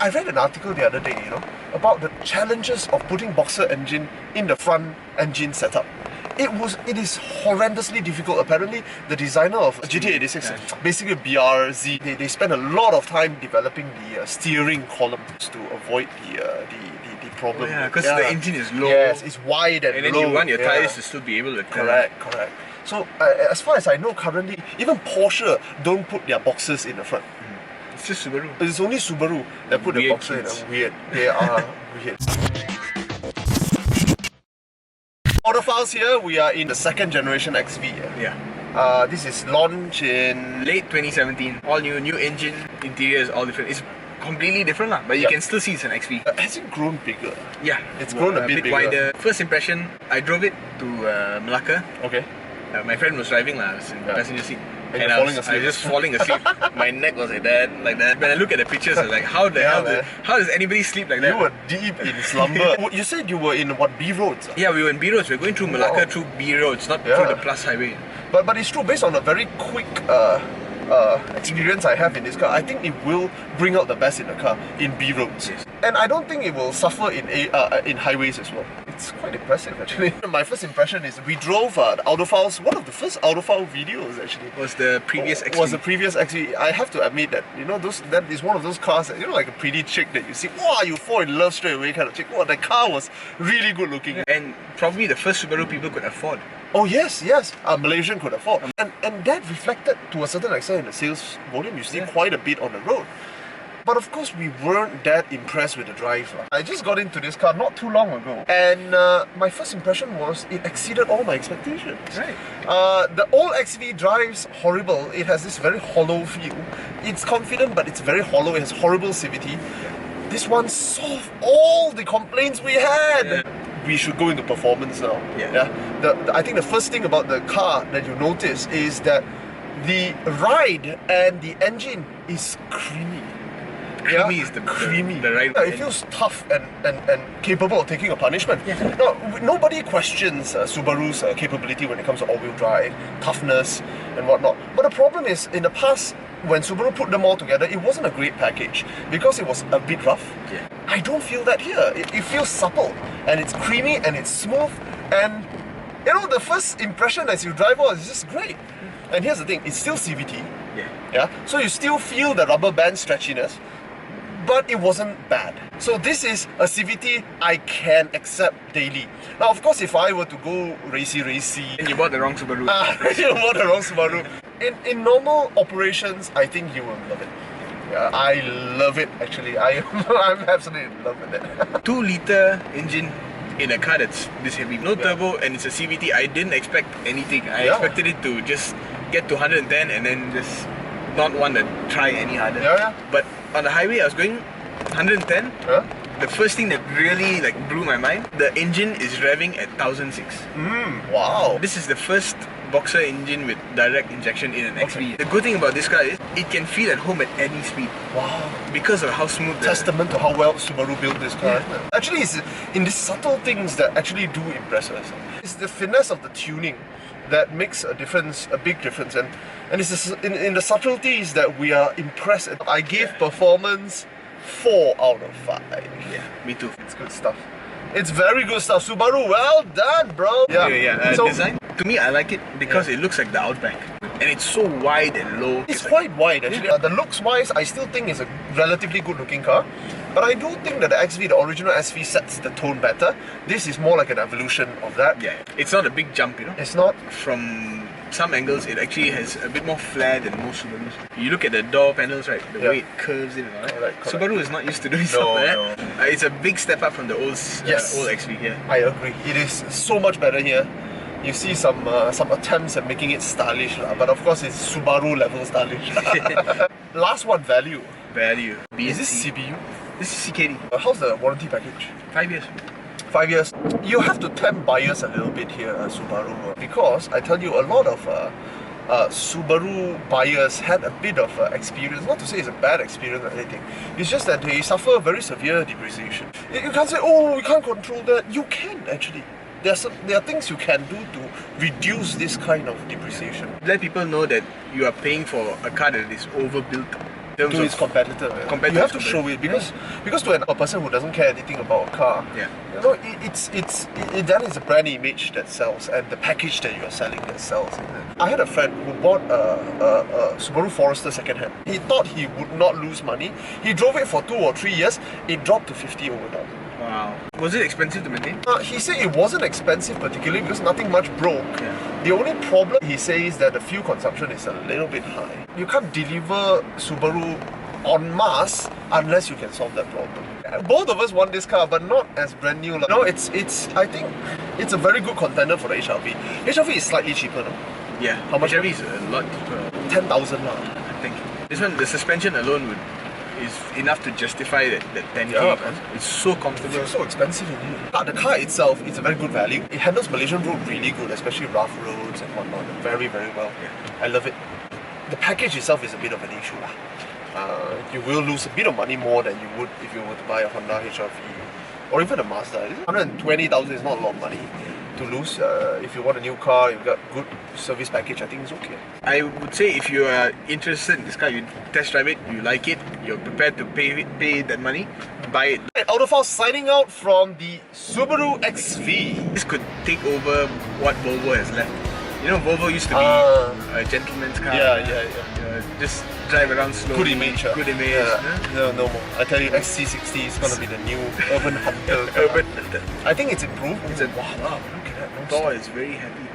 I read an article the other day, about the challenges of putting boxer engine in the front engine setup. It is horrendously difficult. Apparently, the designer of GT86, basically BRZ, they spent a lot of time developing the steering columns to avoid the problem. Oh, yeah, because the engine is low. Yes, it's wide and then low. you want your tires to still be able to turn. Correct. So, as far as I know, currently, even Porsche don't put their boxes in the front. It's just Subaru. It's only Subaru that put the boxer in. Weird. They are weird. Autophiles here, we are in the second generation XV. Yeah. This is launched in late 2017. All new engine, interior is all different. It's completely different lah, but you can still see it's an XV. Has it grown bigger? Yeah, it's grown a bit bigger. Wider. First impression, I drove it to Malacca. Okay. My friend was driving lah, I was in the passenger seat. And I was just falling asleep. My neck was like that. When I look at the pictures, I was like, how does anybody sleep like that? You were deep in slumber. You said you were in what, B roads? Yeah, we were in B roads. We were going through Malacca through B roads, not through the Plus Highway. But it's true, based on a very quick experience I have in this car, I think it will bring out the best in the car in B roads. Yes. And I don't think it will suffer in highways as well. It's quite impressive actually. My first impression is we drove the Autophiles, one of the first Autophile videos actually. Was the previous XV. Was the previous XV. I have to admit that, that is one of those cars that, like a pretty chick that you see, wow, you fall in love straight away kind of chick. Wow, that car was really good looking. And probably the first Subaru people could afford. Oh yes, Malaysian could afford. And that reflected to a certain extent in the sales volume. You see quite a bit on the road. But of course, we weren't that impressed with the drive. I just got into this car not too long ago, and my first impression was it exceeded all my expectations. Right. The old XV drives horrible. It has this very hollow feel. It's confident, but it's very hollow. It has horrible CVT. This one solved all the complaints we had. We should go into performance now. I think the first thing about the car that you notice is that the ride and the engine is creamy. Creamy is the right. It feels tough and capable of taking a punishment. No, nobody questions Subaru's capability when it comes to all-wheel drive, toughness, and whatnot. But the problem is, in the past, when Subaru put them all together, it wasn't a great package because it was a bit rough. I don't feel that here. It feels supple and it's creamy and it's smooth, and the first impression as you drive on is just great. And here's the thing, it's still CVT. So you still feel the rubber band stretchiness, but it wasn't bad. So this is a CVT I can accept daily. Now, of course, if I were to go racy, and you bought the wrong Subaru. You bought the wrong Subaru. In normal operations, I think you will love it. I love it actually. I'm absolutely in love with it. 2-liter engine in a car that's this heavy. No turbo, and it's a CVT. I didn't expect anything. I expected it to just get to 110 and then just not want to try any harder. But on the highway, I was going 110. The first thing that really blew my mind, the engine is revving at 1006. Wow. This is the first boxer engine with direct injection in an XV. The good thing about this car is it can feel at home at any speed. Wow. Because of how smooth. Testament to how well Subaru built this car. Actually, it's in the subtle things that actually do impress us. It's the finesse of the tuning that makes a difference, a big difference, and it's in the subtleties that we are impressed. I give performance 4 out of 5. Yeah, me too. It's good stuff. It's very good stuff. Subaru, well done, bro. So, design, to me, I like it because it looks like the Outback. And it's so wide and low. It's quite wide actually. The looks wise, I still think it's a relatively good looking car. But I do think that the XV, the original SV, sets the tone better. This is more like an evolution of that. It's not a big jump, It's not. From some angles, it actually has a bit more flair than most Subarus. You look at the door panels, right? The way it curves in and all that. Subaru is not used to doing stuff like that. It's a big step up from the old XV. I agree. It is so much better here. You see some attempts at making it stylish, but of course it's Subaru level stylish. Last one, value. Is this CBU? This is CKD. How's the warranty package? 5 years. 5 years. You have to tempt buyers a little bit here, Subaru, because I tell you, a lot of Subaru buyers had a bit of experience. Not to say it's a bad experience or anything. It's just that they suffer very severe depreciation. You can't say, oh, we can't control that. You can actually. There are things you can do to reduce this kind of depreciation. Let people know that you are paying for a car that is overbuilt. terms to its of competitor. You have to show it because to a person who doesn't care anything about a car, you know, that is a brand image that sells and the package that you are selling that sells. I had a friend who bought a Subaru Forester second-hand. He thought he would not lose money. He drove it for 2 or 3 years. It dropped to 50 over thousand. Wow. Was it expensive to maintain? He said it wasn't expensive particularly because nothing much broke. The only problem he says that the fuel consumption is a little bit high. You can't deliver Subaru en masse unless you can solve that problem. Both of us want this car, but not as brand new. No, I think it's a very good contender for the HRV. HRV is slightly cheaper now. Yeah. How much? HRV is a lot cheaper. 10,000 now. I think. This one, the suspension alone is enough to justify that 10k. It's so comfortable. It's so expensive indeed. The car itself is a very good value. It handles Malaysian road really good, especially rough roads and whatnot. Very, very well. I love it. The package itself is a bit of an issue. You will lose a bit of money more than you would if you were to buy a Honda HRV or even a Mazda. 120,000 is not a lot of money to lose. If you want a new car, you've got good service package, I think it's okay. I would say if you are interested in this car, you test drive it, you like it, you're prepared to pay that money, buy it. Autophiles signing out from the Subaru XV. This could take over what Volvo has left. You know, Volvo used to be a gentleman's car. Just drive around slowly. Good image. Good image. No more. I tell you, XC60 is going to be the new urban hunter. Urban hunter. I think it's improved. Wow, look at that. Thor is very happy.